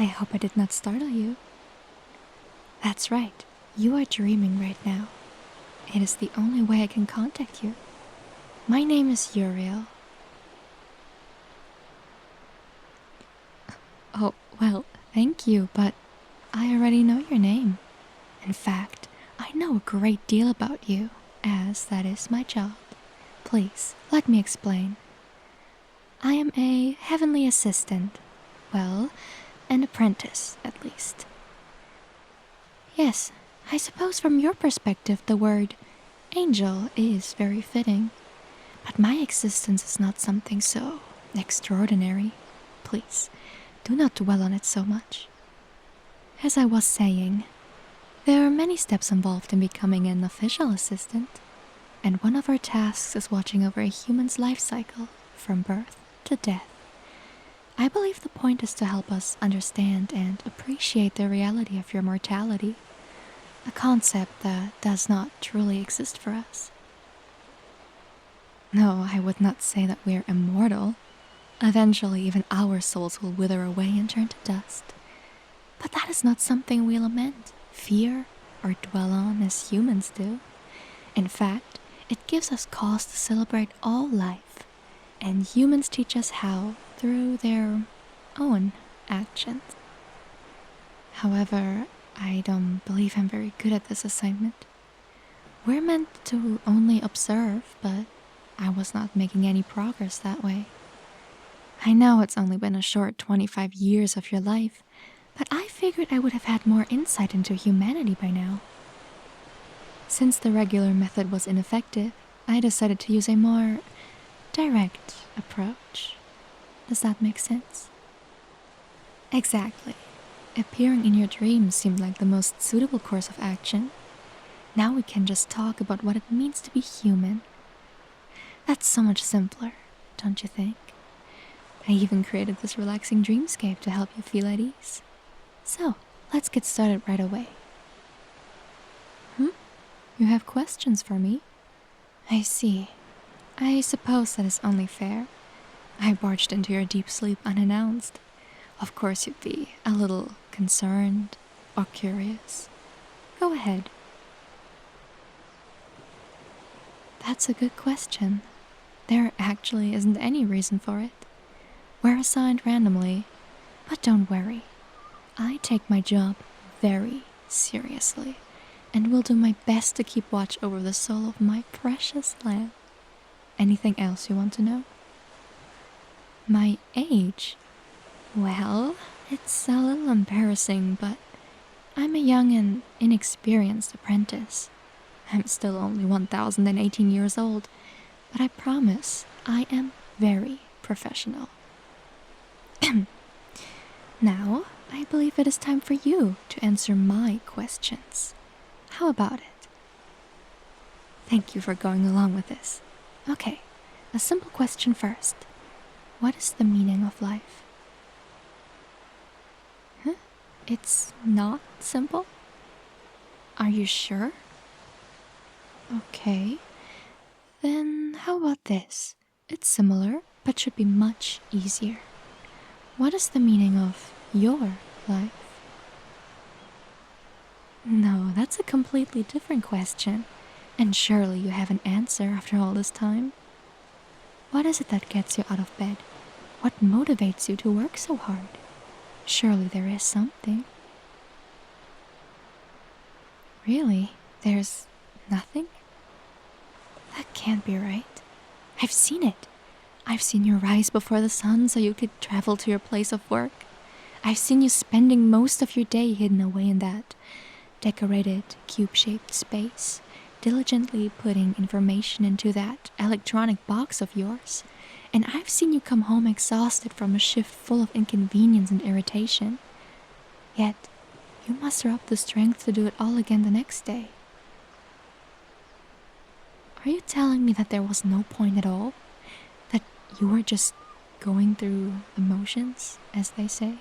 I hope I did not startle you. That's right, you are dreaming right now. It is the only way I can contact you. My name is Uriel. Oh, well, thank you, but I already know your name. In fact, I know a great deal about you, as that is my job. Please, let me explain. I am a heavenly assistant. Well, an apprentice, at least. Yes, I suppose from your perspective the word angel is very fitting. But my existence is not something so extraordinary. Please, do not dwell on it so much. As I was saying, there are many steps involved in becoming an official assistant, and one of our tasks is watching over a human's life cycle from birth to death. I believe the point is to help us understand and appreciate the reality of your mortality, a concept that does not truly exist for us. No, I would not say that we're immortal. Eventually, even our souls will wither away and turn to dust. But that is not something we lament, fear, or dwell on as humans do. In fact, it gives us cause to celebrate all life, and humans teach us how through their own actions. However, I don't believe I'm very good at this assignment. We're meant to only observe, but I was not making any progress that way. I know it's only been a short 25 years of your life, but I figured I would have had more insight into humanity by now. Since the regular method was ineffective, I decided to use a more direct approach. Does that make sense? Exactly. Appearing in your dreams seemed like the most suitable course of action. Now we can just talk about what it means to be human. That's so much simpler, don't you think? I even created this relaxing dreamscape to help you feel at ease. So, let's get started right away. You have questions for me? I see. I suppose that is only fair. I barged into your deep sleep unannounced. Of course you'd be a little concerned or curious. Go ahead. That's a good question. There actually isn't any reason for it. We're assigned randomly, but don't worry. I take my job very seriously and will do my best to keep watch over the soul of my precious lamb. Anything else you want to know? My age? Well, it's a little embarrassing, but I'm a young and inexperienced apprentice. I'm still only 1,018 years old, but I promise I am very professional. Now, I believe it is time for you to answer my questions. How about it? Thank you for going along with this. Okay, a simple question first. What is the meaning of life? Huh? It's not simple? Are you sure? Okay. Then how about this? It's similar, but should be much easier. What is the meaning of your life? No, that's a completely different question. And surely you have an answer after all this time. What is it that gets you out of bed? What motivates you to work so hard? Surely there is something. Really? There's nothing? That can't be right. I've seen it. I've seen you rise before the sun so you could travel to your place of work. I've seen you spending most of your day hidden away in that decorated, cube-shaped space, diligently putting information into that electronic box of yours. And I've seen you come home exhausted from a shift full of inconvenience and irritation. Yet, you muster up the strength to do it all again the next day. Are you telling me that there was no point at all? That you were just going through the motions, as they say?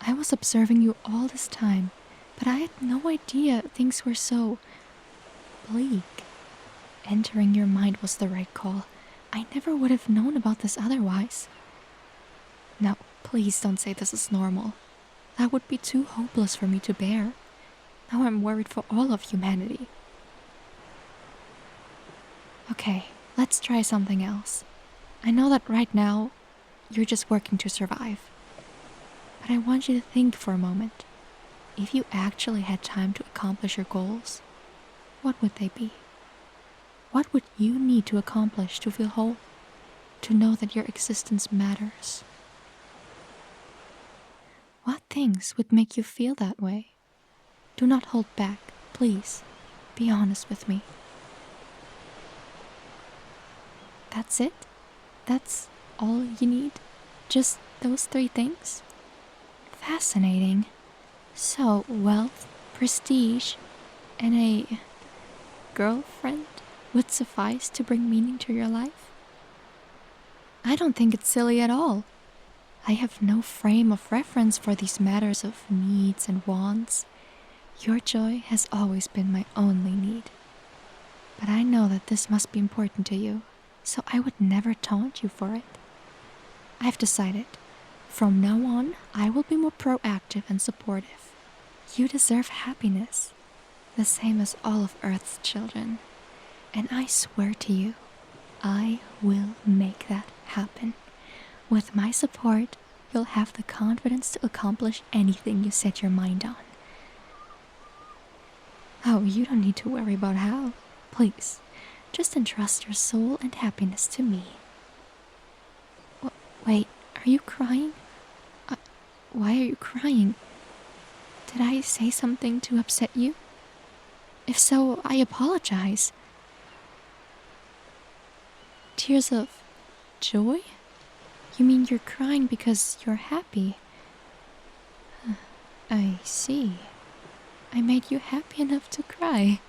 I was observing you all this time, but I had no idea things were so bleak. Entering your mind was the right call. I never would have known about this otherwise. No, please don't say this is normal. That would be too hopeless for me to bear. Now I'm worried for all of humanity. Okay, let's try something else. I know that right now, you're just working to survive. But I want you to think for a moment. If you actually had time to accomplish your goals, what would they be? What would you need to accomplish to feel whole? To know that your existence matters? What things would make you feel that way? Do not hold back, please. Be honest with me. That's it? That's all you need? Just those 3 things? Fascinating. So, wealth, prestige, and a girlfriend would suffice to bring meaning to your life? I don't think it's silly at all. I have no frame of reference for these matters of needs and wants. Your joy has always been my only need. But I know that this must be important to you, so I would never taunt you for it. I've decided. From now on, I will be more proactive and supportive. You deserve happiness, the same as all of Earth's children. And I swear to you, I will make that happen. With my support, you'll have the confidence to accomplish anything you set your mind on. Oh, you don't need to worry about how. Please, just entrust your soul and happiness to me. Wait, are you crying? Why are you crying? Did I say something to upset you? If so, I apologize. Tears of joy? You mean you're crying because you're happy? I see. I made you happy enough to cry.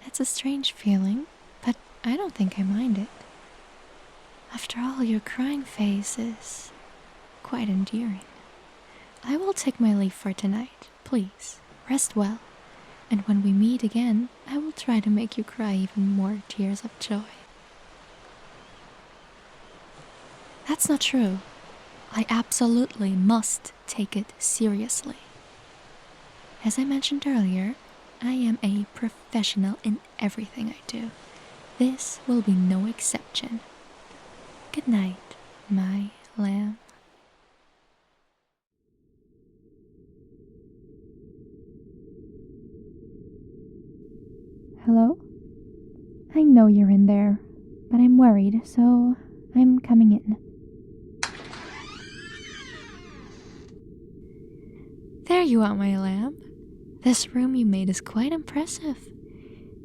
It's a strange feeling, but I don't think I mind it. After all, your crying face is quite endearing. I will take my leave for tonight. Please, rest well. And when we meet again, I will try to make you cry even more tears of joy. That's not true. I absolutely must take it seriously. As I mentioned earlier, I am a professional in everything I do. This will be no exception. Good night, my lamb. Hello? I know you're in there, but I'm worried, so I'm coming in. There you are, my lamb. This room you made is quite impressive.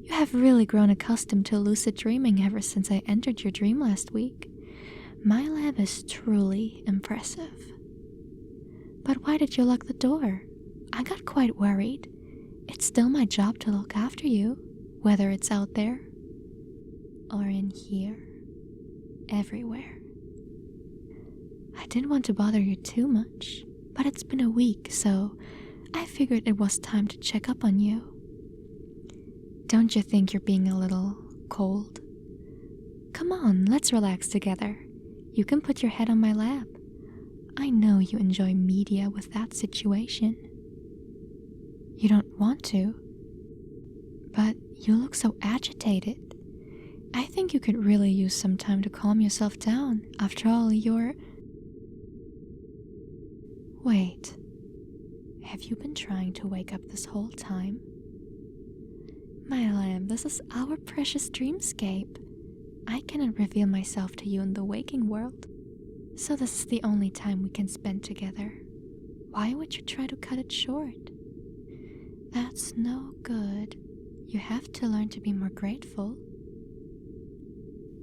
You have really grown accustomed to lucid dreaming ever since I entered your dream last week. My lab is truly impressive. But why did you lock the door? I got quite worried. It's still my job to look after you, whether it's out there or in here, everywhere. I didn't want to bother you too much, but it's been a week, so I figured it was time to check up on you. Don't you think you're being a little cold? Come on, let's relax together. You can put your head on my lap. I know you enjoy media with that situation. You don't want to, but you look so agitated. I think you could really use some time to calm yourself down. After all, you're... Wait, have you been trying to wake up this whole time? My lamb, this is our precious dreamscape. I cannot reveal myself to you in the waking world, so this is the only time we can spend together. Why would you try to cut it short? That's no good. You have to learn to be more grateful.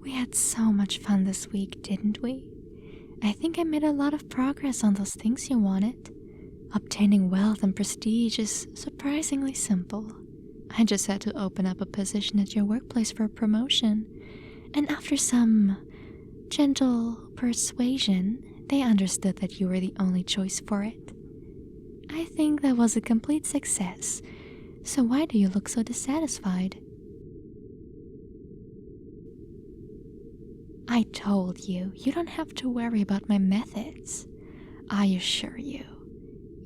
We had so much fun this week, didn't we? I think I made a lot of progress on those things you wanted. Obtaining wealth and prestige is surprisingly simple. I just had to open up a position at your workplace for a promotion, and after some gentle persuasion, they understood that you were the only choice for it. I think that was a complete success, so why do you look so dissatisfied? I told you, you don't have to worry about my methods. I assure you,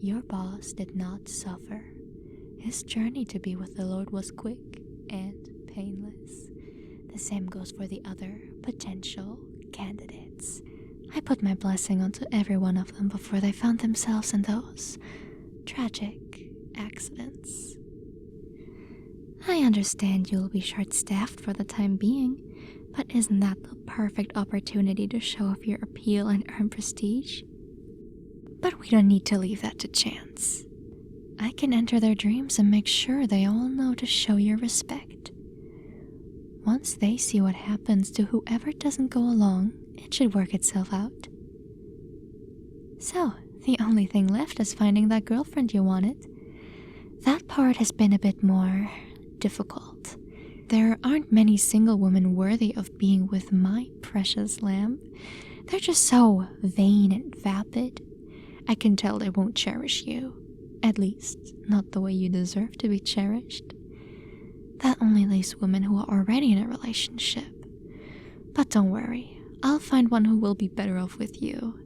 your boss did not suffer. His journey to be with the Lord was quick and painless. The same goes for the other potential candidates. I put my blessing onto every one of them before they found themselves in those tragic accidents. I understand you'll be short-staffed for the time being, but isn't that the perfect opportunity to show off your appeal and earn prestige? But we don't need to leave that to chance. I can enter their dreams and make sure they all know to show your respect. Once they see what happens to whoever doesn't go along, it should work itself out. So, the only thing left is finding that girlfriend you wanted. That part has been a bit more difficult. There aren't many single women worthy of being with my precious lamb. They're just so vain and vapid. I can tell they won't cherish you. At least, not the way you deserve to be cherished. That only leaves women who are already in a relationship. But don't worry, I'll find one who will be better off with you.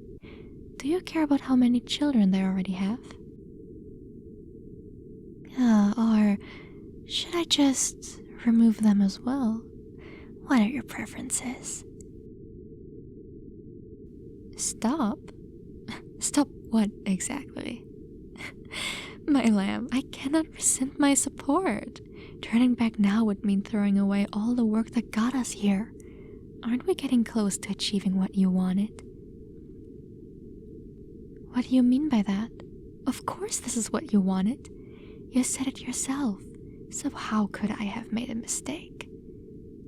Do you care about how many children they already have? Or should I just remove them as well? What are your preferences? Stop? Stop what exactly? My lamb, I cannot resent my support. Turning back now would mean throwing away all the work that got us here. Aren't we getting close to achieving what you wanted? What do you mean by that? Of course this is what you wanted. You said it yourself, so how could I have made a mistake?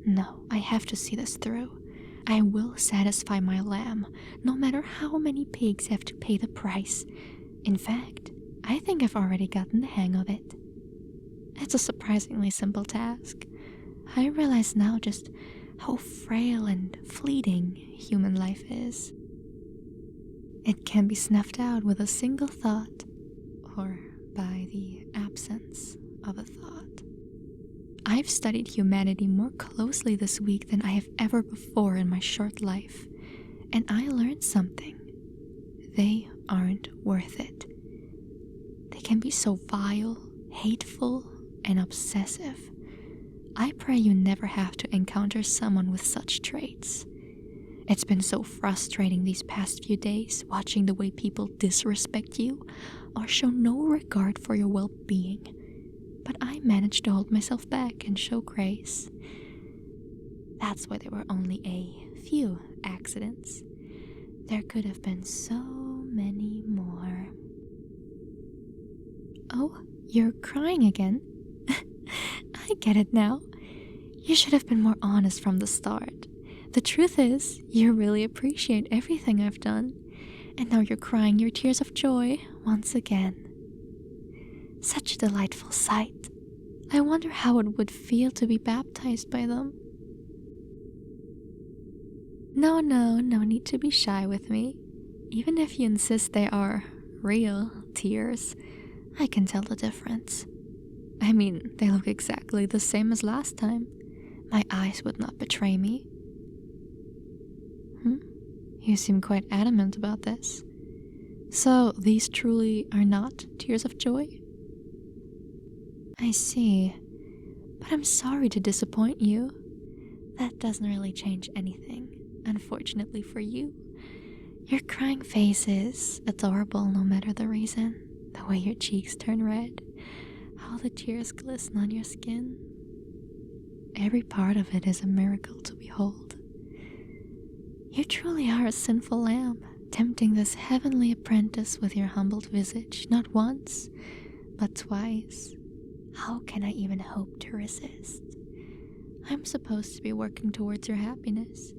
No, I have to see this through. I will satisfy my lamb, no matter how many pigs have to pay the price. In fact, I think I've already gotten the hang of it. It's a surprisingly simple task. I realize now just how frail and fleeting human life is. It can be snuffed out with a single thought, or by the absence of a thought. I've studied humanity more closely this week than I have ever before in my short life, and I learned something. They aren't worth it. They can be so vile, hateful, and obsessive. I pray you never have to encounter someone with such traits. It's been so frustrating these past few days, watching the way people disrespect you or show no regard for your well-being. But I managed to hold myself back and show grace. That's why there were only a few accidents. There could have been so many more. Oh, you're crying again? I get it now. You should have been more honest from the start. The truth is, you really appreciate everything I've done, and now you're crying your tears of joy once again. Such a delightful sight. I wonder how it would feel to be baptized by them. No need to be shy with me. Even if you insist they are real tears, I can tell the difference. I mean, they look exactly the same as last time. My eyes would not betray me. You seem quite adamant about this. So, these truly are not tears of joy? I see. But I'm sorry to disappoint you. That doesn't really change anything, unfortunately for you. Your crying face is adorable no matter the reason. The way your cheeks turn red, how the tears glisten on your skin. Every part of it is a miracle to behold. You truly are a sinful lamb, tempting this heavenly apprentice with your humbled visage, not once, but twice. How can I even hope to resist? I'm supposed to be working towards your happiness.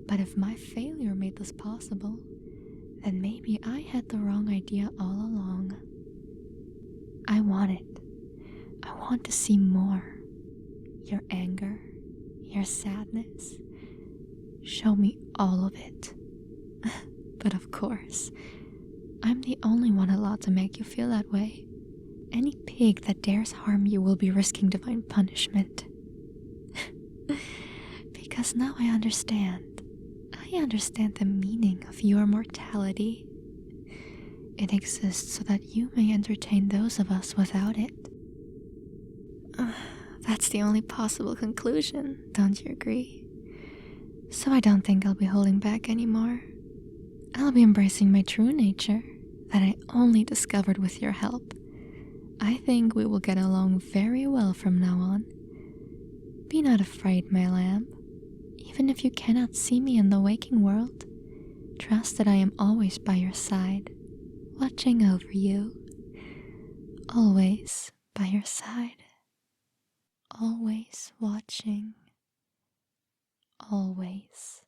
But if my failure made this possible, then maybe I had the wrong idea all along. I want it. I want to see more. Your anger, your sadness. Show me all of it. But of course, I'm the only one allowed to make you feel that way. Any pig that dares harm you will be risking divine punishment. because now I understand. I understand the meaning of your mortality. It exists so that you may entertain those of us without it. That's the only possible conclusion, don't you agree? So I don't think I'll be holding back anymore. I'll be embracing my true nature that I only discovered with your help. I think we will get along very well from now on. Be not afraid, my lamb. Even if you cannot see me in the waking world, trust that I am always by your side, watching over you. Always by your side. Always watching. Always.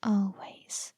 Always.